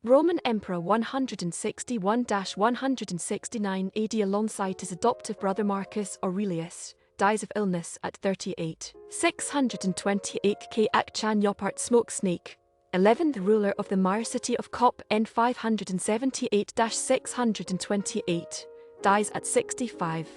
Roman Emperor 161–169 AD alongside his adoptive brother Marcus Aurelius, dies of illness at 38. 628 K'ak Chan Yopaat Smoke Snake, 11th ruler of the Maya city of Copán 578–628, dies at 65.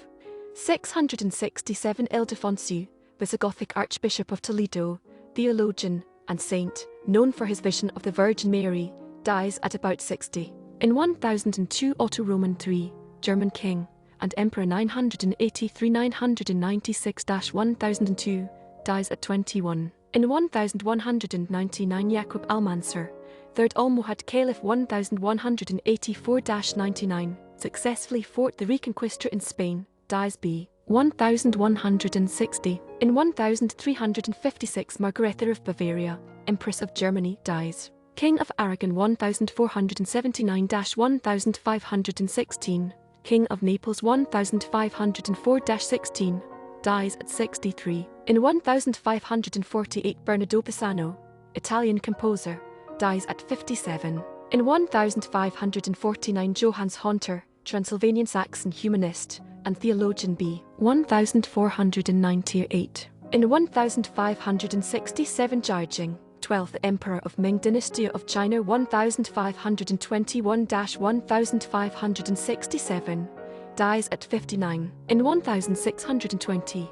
667 Ildefonsu, Visigothic Archbishop of Toledo, theologian and saint, known for his vision of the Virgin Mary, dies at about 60. In 1002 Otto III, German king, and Emperor 983–996–1002, dies at 21. In 1199 Yaqub al-Mansur, 3rd Almohad Caliph 1184–99, successfully fought the Reconquista in Spain, dies b. 1160. In 1356 Margaretha of Bavaria, Empress of Germany, dies. King of Aragon 1479–1516, King of Naples 1504–16, dies at 63. In 1548 Bernardo Pisano, Italian composer, dies at 57. In 1549 Johannes Honter, Transylvanian Saxon humanist and theologian b. 1498. In 1567 Jiajing, 12th Emperor of Ming Dynasty of China 1521–1567, dies at 59. In 1620,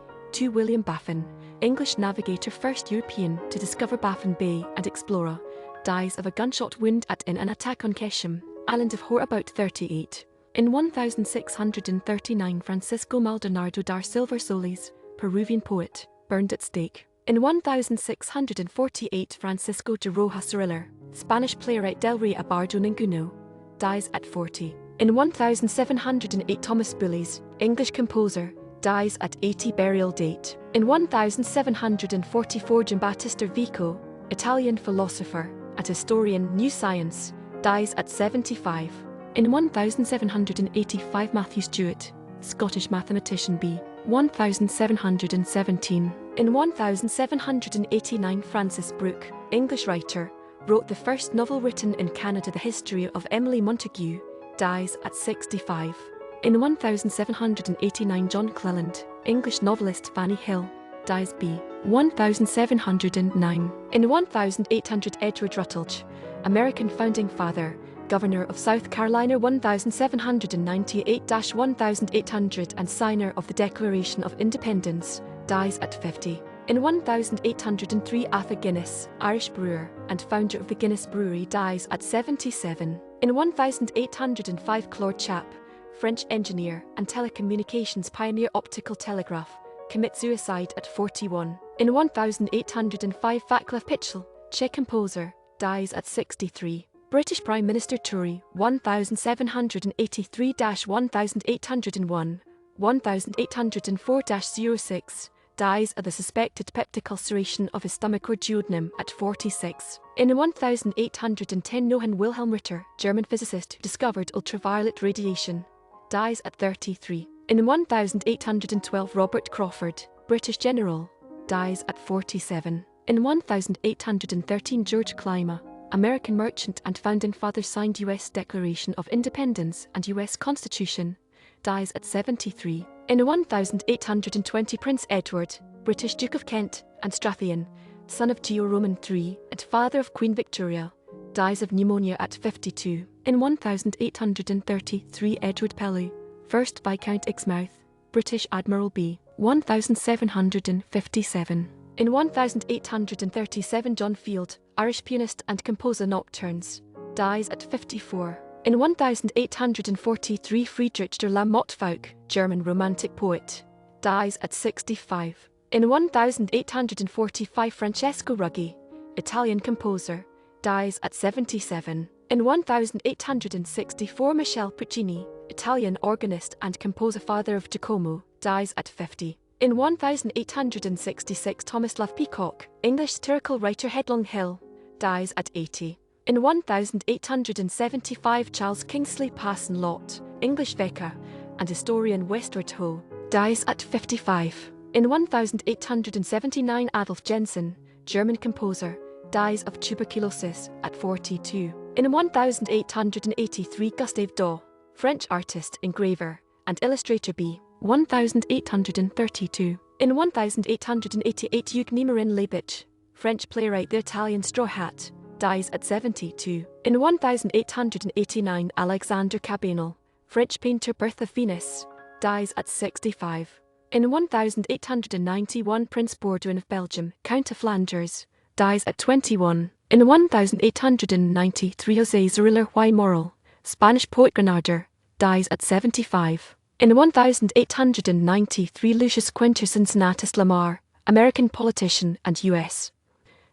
William Baffin, English navigator, first European to discover Baffin Bay and explorer, dies of a gunshot wound in an attack on Keshim, island of Hor, about 38. In 1639 Francisco Maldonado da Silva Solis, Peruvian poet, burned at stake. In 1648 Francisco de Rojas Zorrilla, Spanish playwright del Rey Abajo Ninguno, dies at 40. In 1708 Thomas Bullis, English composer, dies at 80 burial date. In 1744 Giambattista Vico, Italian philosopher and historian new science, dies at 75. In 1785 Matthew Stewart, Scottish mathematician b. 1717. In 1789 Frances Brooke, English writer, wrote the first novel written in Canada, The History of Emily Montague, dies at 65. In 1789 John Cleland, English novelist Fanny Hill, dies b. 1709. In 1800 Edward Rutledge, American founding father, Governor of South Carolina 1798–1800 and signer of the Declaration of Independence, dies at 50. In 1803 Arthur Guinness, Irish brewer and founder of the Guinness Brewery, dies at 77. In 1805 Claude Chappe, French engineer and telecommunications pioneer, optical telegraph, commits suicide at 41. In 1805 Václav Pichel, Czech composer, dies at 63. British Prime Minister Tory 1783–1801, 1804–06, dies of the suspected peptic ulceration of his stomach or duodenum at 46. In 1810 Johann Wilhelm Ritter, German physicist who discovered ultraviolet radiation, dies at 33. In 1812 Robert Crawford, British general, dies at 47. In 1813 George Clymer, American merchant and founding father, signed U.S. Declaration of Independence and U.S. Constitution, dies at 73. In 1820 Prince Edward, British Duke of Kent and Strathian, son of Geo Roman III and father of Queen Victoria, dies of pneumonia at 52. In 1833 Edward Pellew, 1st Viscount Exmouth, British Admiral b. 1757. In 1837 John Field, Irish pianist and composer, nocturnes, dies at 54. In 1843 Friedrich der La Mottfauq, German romantic poet, dies at 65. In 1845 Francesco Ruggi, Italian composer, dies at 77. In 1864 Michel Puccini, Italian organist and composer, father of Giacomo, dies at 50. In 1866 Thomas Love Peacock, English satirical writer, Headlong Hill, dies at 80. In 1875 Charles Kingsley Parson Lott, English vicar and historian, Westward Ho, dies at 55. In 1879 Adolf Jensen, German composer, dies of tuberculosis at 42. In 1883, Gustave Dau, French artist, engraver, and illustrator b. 1832. In 1888, Eugène Marin Leibich, French playwright, the Italian Straw Hat, dies at 72. In 1889, Alexander Cabanel, French painter, Birth of Venus, dies at 65. In 1891, Prince Baudouin of Belgium, Count of Flanders, dies at 21. In 1893, José Zorrilla y Moral, Spanish poet, Grenadier, dies at 75. In 1893, Lucius Quintus Cincinnatus Lamar, American politician and U.S.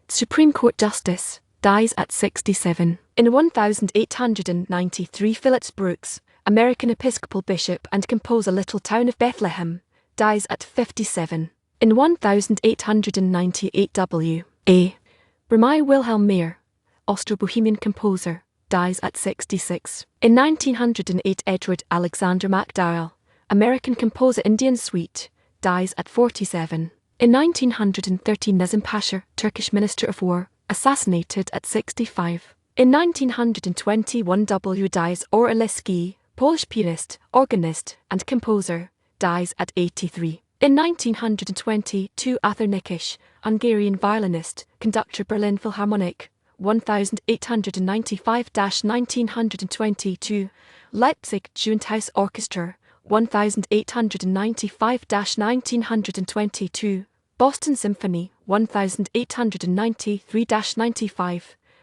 Supreme Court Justice, dies at 67. In 1893, Phillips Brooks, American Episcopal bishop and composer, Little Town of Bethlehem, dies at 57. In 1898, W.A. Ramai Wilhelm Mayr, Austro-Bohemian composer, dies at 66. In 1908, Edward Alexander MacDowell, American composer, Indian Suite, dies at 47. In 1913, Nazim Pasha, Turkish Minister of War, assassinated at 65. In 1921, W. dies Orliski, Polish pianist, organist, and composer, dies at 83. In 1922, Arthur Nikisch, Hungarian violinist, conductor, Berlin Philharmonic, 1895-1922, Leipzig Jugendhaus Orchestra, 1895-1922, Boston Symphony, 1893-95,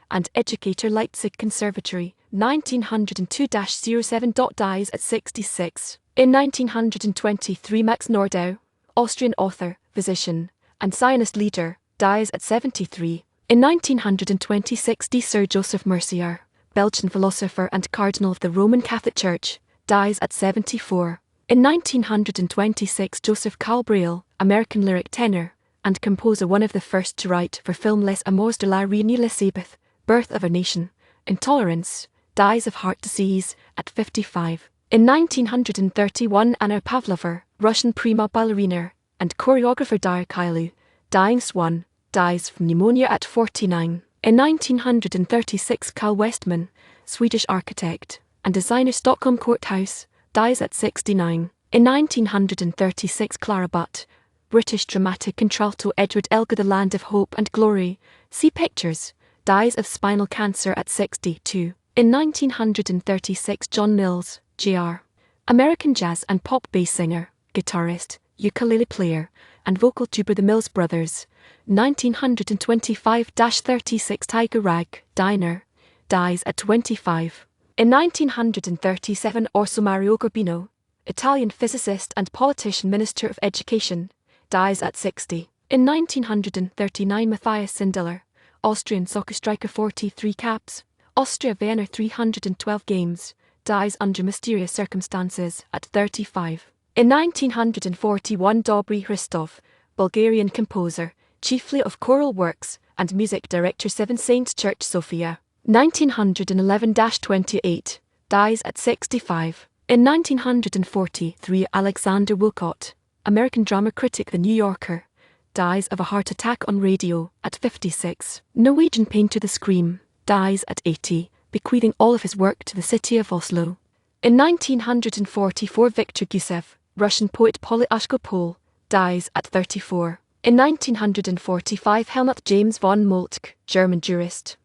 and Educator, Leipzig Conservatory, 1902-07. Dies at 66. In 1923, Max Nordau, Austrian author, physician, and Zionist leader, dies at 73. In 1926, D. Sir Joseph Mercier, Belgian philosopher and Cardinal of the Roman Catholic Church, dies at 74. In 1926, Joseph Cabrel, American lyric tenor and composer, one of the first to write for film Les Amours de la Reine Elisabeth, Birth of a Nation, Intolerance, dies of heart disease at 55. In 1931, Anna Pavlova, Russian prima ballerina and choreographer, Darya Kailu, Dying Swan, dies from pneumonia at 49. In 1936, Carl Westman, Swedish architect and designer, Stockholm Courthouse, dies at 69. In 1936, Clara Butt, British dramatic contralto, Edward Elgar, The Land of Hope and Glory, See Pictures, dies of spinal cancer at 62. In 1936, John Mills, Jr., American jazz and pop bass singer, guitarist, ukulele player, and vocal tuber, The Mills Brothers, 1925-36, Tiger Rag, Diner, dies at 25. In 1937, Orso Mario Gorbino, Italian physicist and politician, Minister of Education, dies at 60. In 1939, Matthias Sindelar, Austrian soccer striker, 43 caps, Austria Vienna 312 games, dies under mysterious circumstances at 35. In 1941, Dobry Hristov, Bulgarian composer, chiefly of choral works and music director, Seven Saints Church, Sofia, 1911-28, dies at 65. In 1943, Alexander Woollcott, American drama critic, The New Yorker, dies of a heart attack on radio at 56. Norwegian painter, The Scream, dies at 80, bequeathing all of his work to the city of Oslo. In 1944, Victor Gusev, Russian poet, Polyashko, dies at 34. In 1945, Helmut James von Moltke, German jurist,